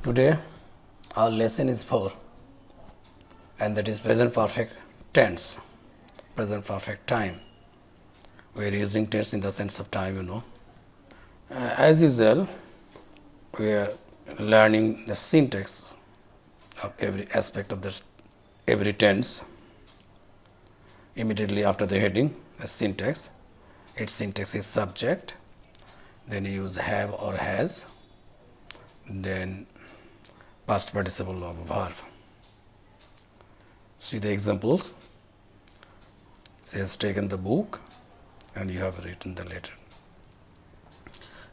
Today our lesson is 4 and that is present perfect tense, present perfect time. We are using tense in the sense of time. As usual, we are learning the syntax of every aspect of this every tense. Immediately after the heading, the syntax. Its syntax is subject, then you use have or has, then past participle of a verb. See the examples. She has taken the book and you have written the letter.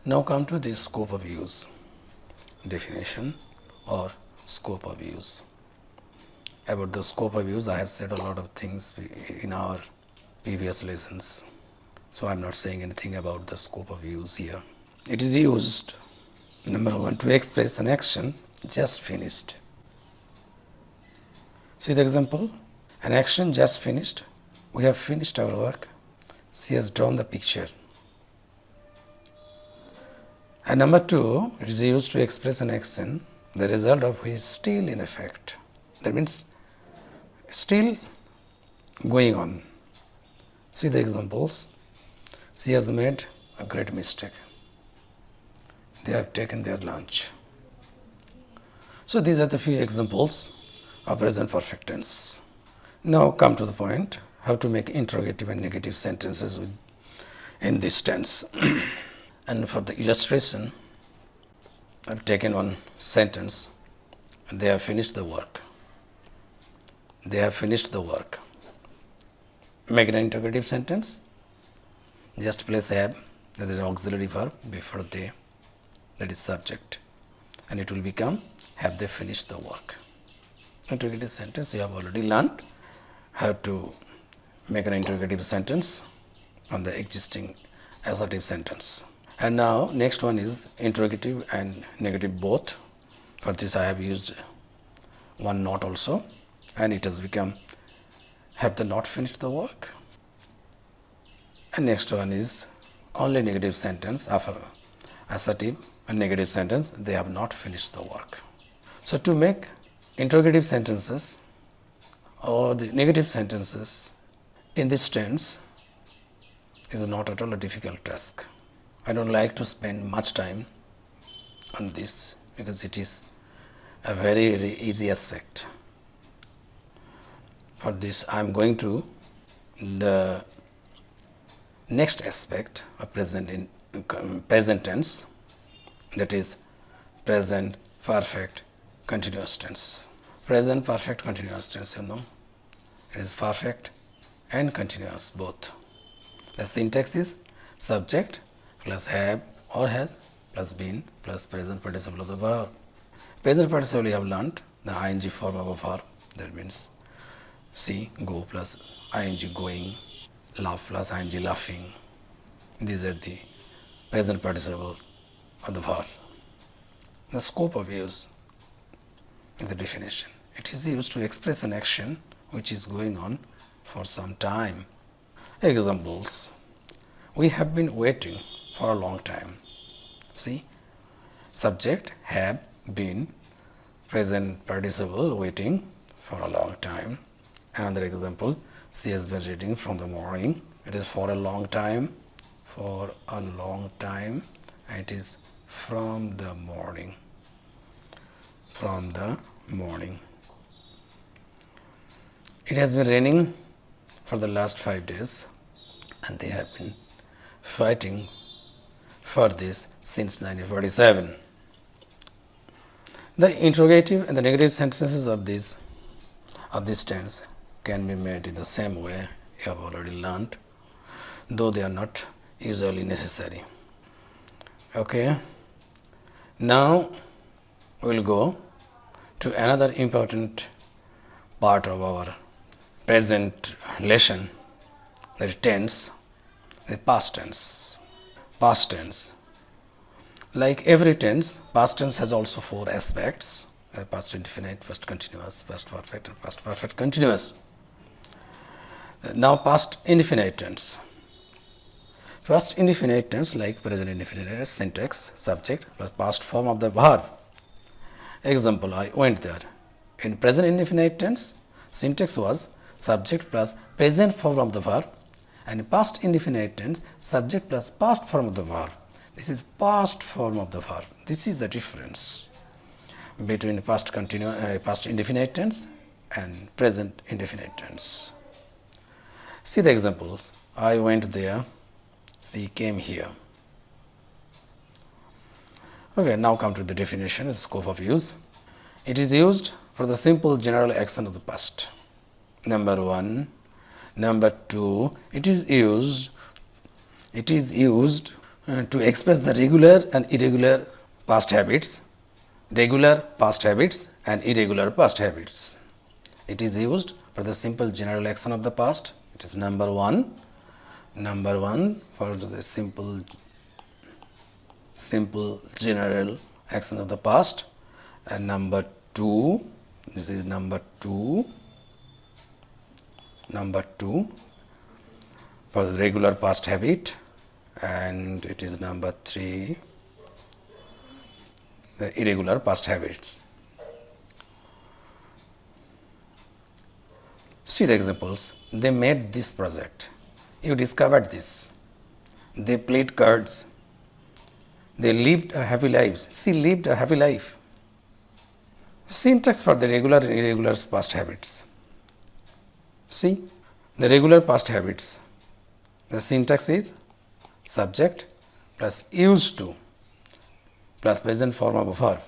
Now come to the scope of use, definition or scope of use. About the scope of use, I have said a lot of things in our previous lessons, so I am not saying anything about the scope of use here. It is used, number 1, to express an action just finished. See the example, an action just finished. We have finished our work. She has drawn the picture. And number 2, it is used to express an action, the result of which is still in effect. That means still going on. See the examples. She has made a great mistake. They have taken their lunch. So these are the few examples of present perfect tense. Now come to the point, how to make interrogative and negative sentences in this tense. And for the illustration, I have taken one sentence, and they have finished the work. They have finished the work. Make an interrogative sentence. Just place have, that is an auxiliary verb before they, that is subject, and it will become have they finished the work. Interrogative sentence, you have already learned how to make an interrogative sentence on the existing assertive sentence. And now next one is interrogative and negative both. For this I have used one not also, and it has become have they not finished the work. And next one is only negative sentence after assertive and negative sentence, they have not finished the work. So to make interrogative sentences or the negative sentences in this tense is not at all a difficult task. I don't like to spend much time on this because it is a very, very easy aspect. For this I am going to the next aspect of present tense, that is present perfect continuous tense. Present perfect continuous tense, it is perfect and continuous both. The syntax is subject plus have or has plus been plus present participle of the verb. Present participle you have learnt the ing form of a verb, that means see, go plus ing going, laugh plus ing laughing. These are the present participle of the verb. The scope of use is the definition. It is used to express an action which is going on for some time. Examples. We have been waiting for a long time. See, subject have been, present participle waiting for a long time. Another example, she has been reading from the morning. It is for a long time, for a long time, and it is from the morning, from the morning. It has been raining for the last 5 days and they have been fighting for this since 1947. The interrogative and the negative sentences of this tense can be made in the same way you have already learned, though they are not usually necessary. Okay, now we will go to another important part of our present lesson, that is tense, the past tense. Past tense. Like every tense, past tense has also 4 aspects: past indefinite, past continuous, past perfect, and past perfect continuous. Now past indefinite tense. First indefinite tense like present indefinite syntax subject plus past form of the verb Example, I went there. In present indefinite tense, syntax was subject plus present form of the verb, and in past indefinite tense, subject plus past form of the verb. This is past form of the verb. This is the difference between past indefinite tense and present indefinite tense. See the examples. I went there. She came here. Okay, now come to the definition, the scope of use. It is used for the simple general action of the past. Number 1. Number 2, it is used to express the regular and irregular past habits, regular past habits and irregular past habits. It is used for the simple general action of the past. It is number 1. Number 1 for the simple general action of the past, and number 2, this is number 2 for the regular past habit, and it is number 3, the irregular past habits. See the examples. They made this project. You discovered this. They played cards. They lived a happy life. She lived a happy life. Syntax for the regular and irregular past habits. See, the regular past habits. The syntax is subject plus used to plus present form of a verb.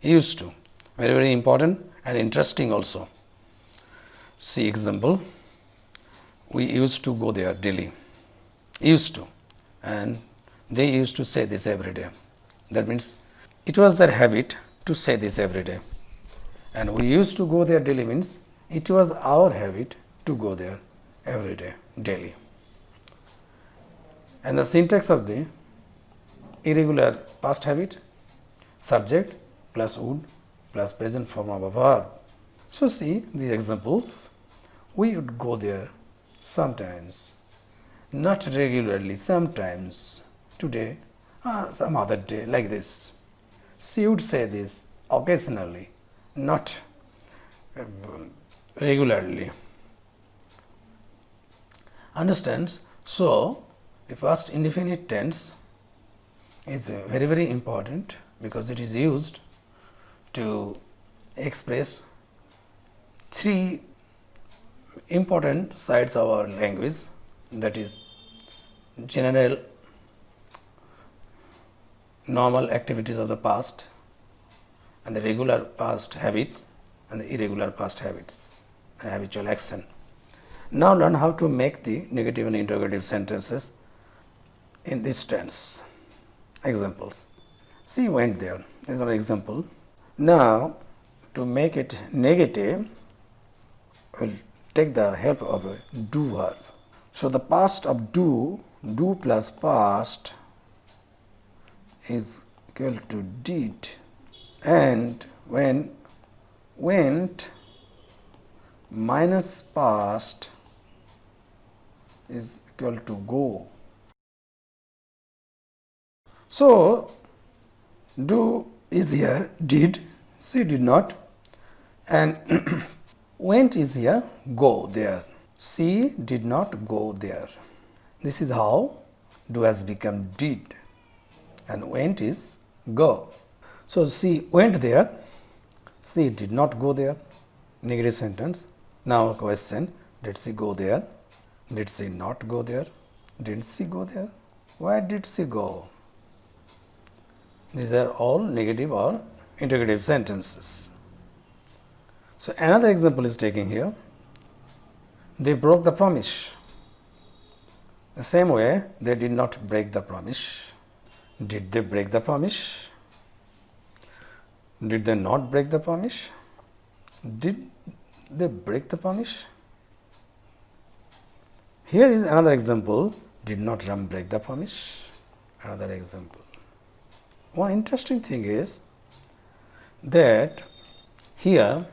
Used to. Very, very important and interesting also. See example. We used to go there daily. Used to. And they used to say this every day. That means it was their habit to say this every day. And we used to go there daily means it was our habit to go there every day, daily. And the syntax of the irregular past habit, subject plus would plus present form of a verb. So see the examples. We would go there sometimes, not regularly, sometimes, today, some other day, like this. She would say this occasionally, not regularly. Understands? So, the past indefinite tense is very, very important because it is used to express 3 important sides of our language, that is general normal activities of the past and the regular past habits and the irregular past habits and habitual action. Now learn how to make the negative and interrogative sentences in this tense. Examples. She went there. This is an example. Now to make it negative, we'll take the help of a do verb. So the past of do plus past is equal to did, and when went minus past is equal to go. So do is here, did, she did not, and went is here, go there. She did not go there. This is how do has become did, and went is go. So she went there, she did not go there. Negative sentence. Now question, did she go there? Did she not go there? Didn't she go there? Why did she go? These are all negative or interrogative sentences. So another example is taken here. They broke the promise. The same way, they did not break the promise. Did they break the promise? Did they not break the promise? Did they break the promise? Here is another example. Did not Ram break the promise? Another example. One interesting thing is that here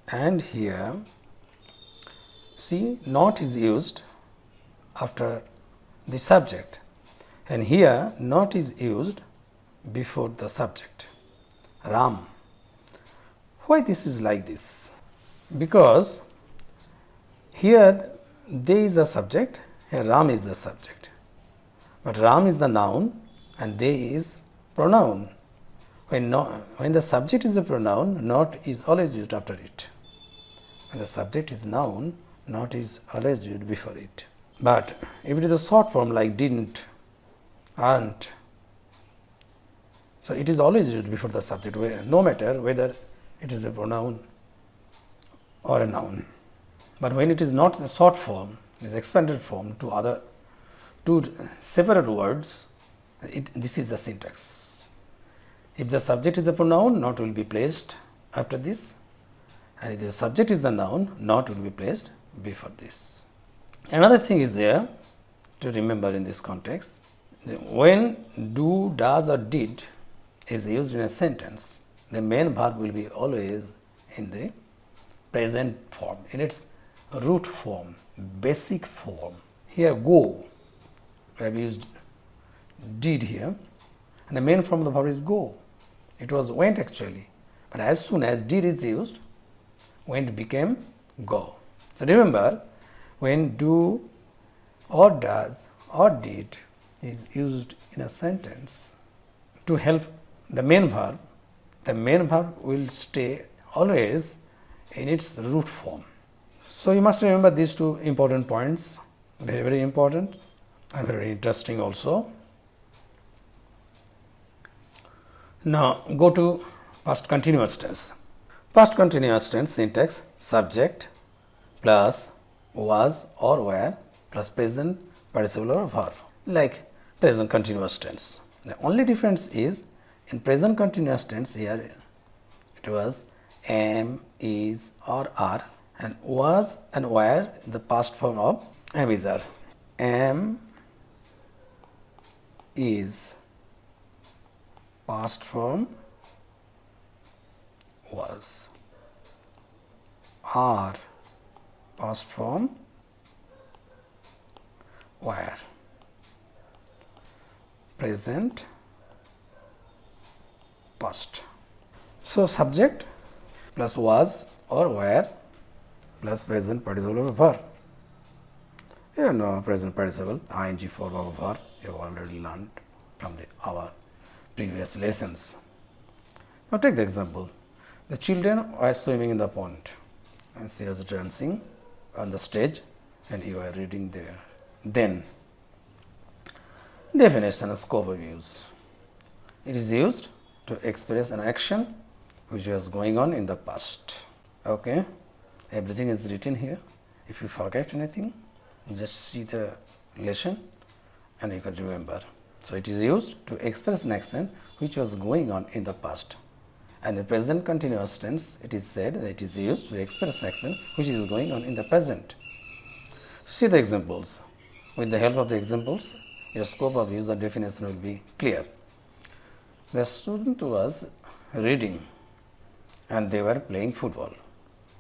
and here, see, not is used after the subject, and here not is used before the subject. Ram. Why this is like this? Because here they is the subject, here Ram is the subject. But Ram is the noun and they is pronoun. When the subject is a pronoun, not is always used after it. When the subject is noun, not is always used before it. But if it is a short form like didn't, aren't, so it is always used before the subject, no matter whether it is a pronoun or a noun. But when it is not a short form, it is expanded form to two separate words, this is the syntax. If the subject is the pronoun, not will be placed after this, and if the subject is the noun, not will be placed before this. Another thing is there to remember in this context. When do, does or did is used in a sentence, the main verb will be always in the present form, in its root form, basic form. Here go, we have used did here, and the main form of the verb is go. It was went actually, but as soon as did is used, went became go. So remember, when do or does or did is used in a sentence to help the main verb will stay always in its root form. So you must remember these two important points, very, very important and very interesting also. Now go to past continuous tense. Past continuous tense syntax: subject plus was or were plus present participle or verb, like present continuous tense. The only difference is in present continuous tense here it was am, is or are, and was and were the past form of am, is, are. Am, is past form was, are past form were, present past. So subject plus was or were plus present participle of verb. You know present participle, ing form of verb, you have already learned from our previous lessons. Now take the example. The children were swimming in the pond and she was dancing on the stage and you are reading there. Then definition and scope of use. It is used to express an action which was going on in the past. Okay, everything is written here. If you forget anything, just see the lesson and you can remember. So it is used to express an action which was going on in the past. And in present continuous tense, it is said that it is used to express an action which is going on in the present. So see the examples. With the help of the examples, your scope of use and definition will be clear. The student was reading and they were playing football.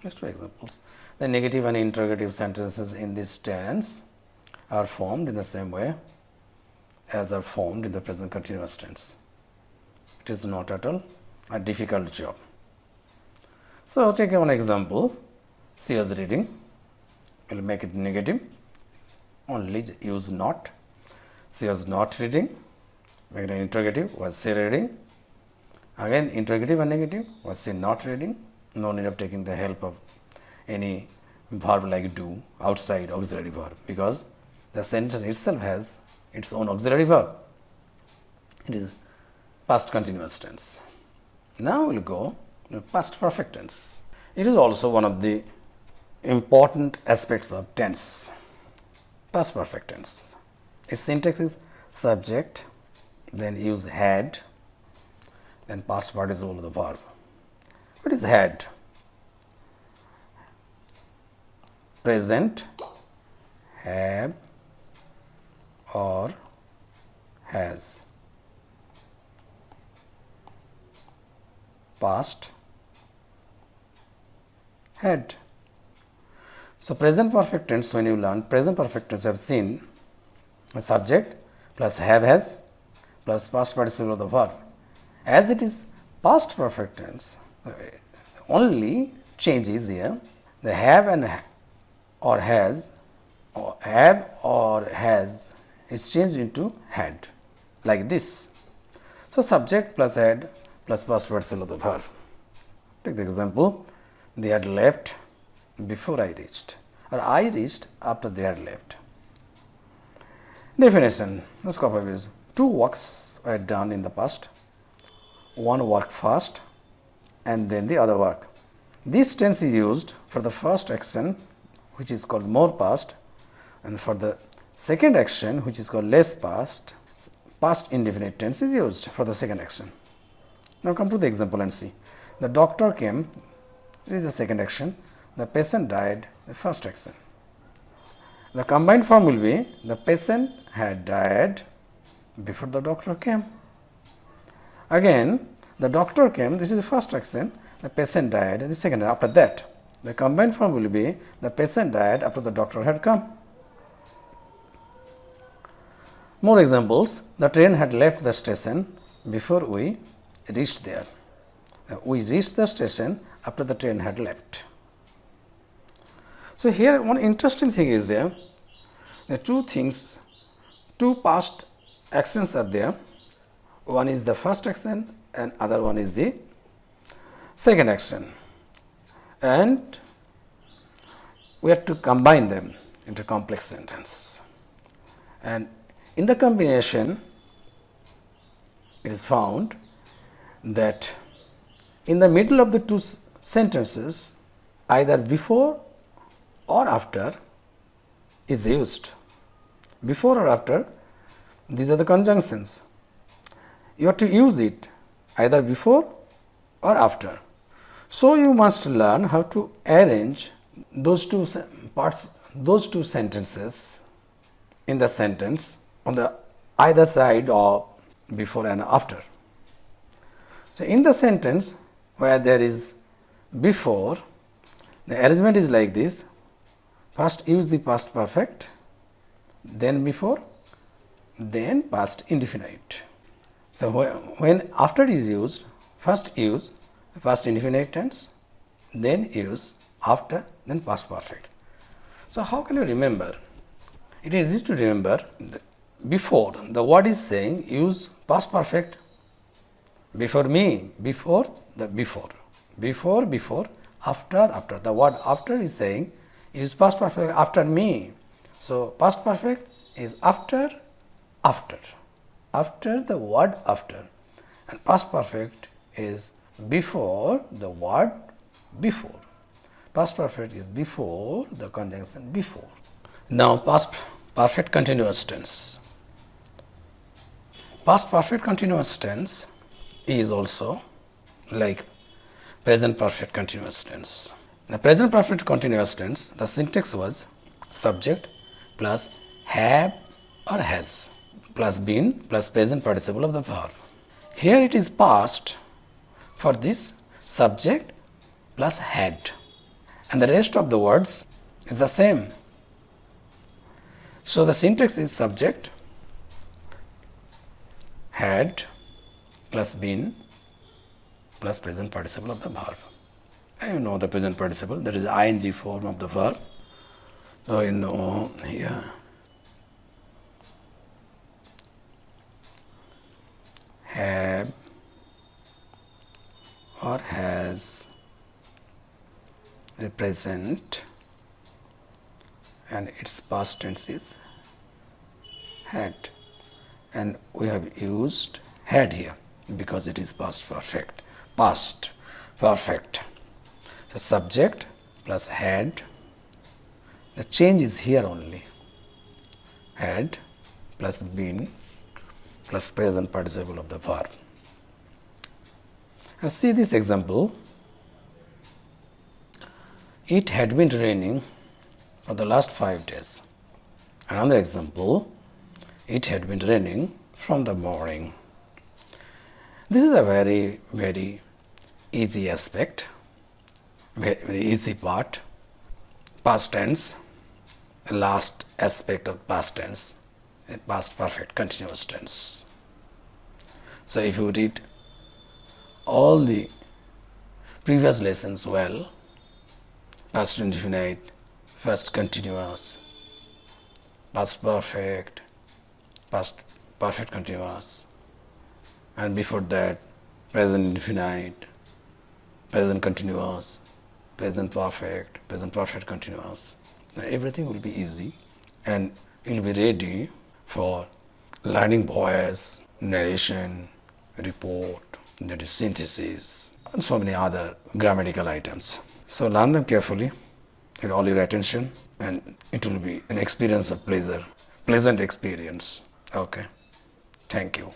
These two examples. The negative and interrogative sentences in this tense are formed in the same way as are formed in the present continuous tense. It is not at all a difficult job. So take one example. She was reading. We will make it negative. Only use not. She was not reading. Make it an interrogative. Was she reading? Again interrogative and negative. Was she not reading? No need of taking the help of any verb like do outside auxiliary verb, because the sentence itself has its own auxiliary verb. It is past continuous tense. Now we will go to past perfect tense. It is also one of the important aspects of tense. Past perfect tense. Its syntax is subject, then use had, then past participle of the verb. What is had? Present, have or has. Past, had. So present perfect tense, when you learn present perfect tense, you have seen a subject plus have has plus past participle of the verb. As it is past perfect tense, only change is here. The have and or has or have or has is changed into had, like this. So, subject plus had plus past participle of the verb. Take the example, they had left before I reached, or I reached after they had left. Definition, the scope of use. Two works were done in the past. One work first and then the other work. This tense is used for the first action, which is called more past, and for the second action, which is called less past, past indefinite tense is used for the second action. Now come to the example and see. The doctor came, this is the second action. The patient died, the first action. The combined form will be the patient had died before the doctor came. Again, the doctor came, this is the first action. The patient died, the second. After that, the combined form will be the patient died after the doctor had come. More examples. The train had left the station before we reached there. We reached the station after the train had left. So, here one interesting thing is there. The two past actions are there. One is the first action and other one is the second action. And we have to combine them into complex sentence. And in the combination, it is found that in the middle of the two sentences, either before or after is used. Before or after, these are the conjunctions. You have to use it either before or after. So, you must learn how to arrange those two parts, those two sentences in the sentence on the either side or before and after. So, in the sentence where there is before, the arrangement is like this. First use the past perfect, then before, then past indefinite. So, when after is used, first use past indefinite tense, then use after, then past perfect. So, how can you remember? It is easy to remember. Before, the word is saying use past perfect. Before me, before, the before. Before, after. The word after is saying use past perfect after me. So, past perfect is after the word after, and past perfect is before the word before. Past perfect is before the conjunction before. Now, past perfect continuous tense. Past perfect continuous tense is also like present perfect continuous tense. The present perfect continuous tense, the syntax was subject plus have or has plus been plus present participle of the verb. Here it is past for this subject plus had, and the rest of the words is the same. So, the syntax is subject, had plus been plus present participle of the verb. And you know the present participle, that is ing form of the verb. So, you know here have or has the present and its past tense is had, and we have used had here because it is past perfect. So, subject plus had, the change is here only, had plus been plus present participle of the verb. Now, see this example. It had been raining for the last 5 days. Another example, it had been raining from the morning. This is a very, very easy aspect, very easy part. Past tense, the last aspect of past tense, past perfect continuous tense. So, if you read all the previous lessons well. Past indefinite, past continuous, past perfect, past perfect continuous, and before that present indefinite, present continuous, present perfect continuous. Now everything will be easy and you'll be ready for learning voice, narration, report, that is synthesis, and so many other grammatical items. So learn them carefully with all your attention, and it will be an experience of pleasure, pleasant experience. Okay, thank you.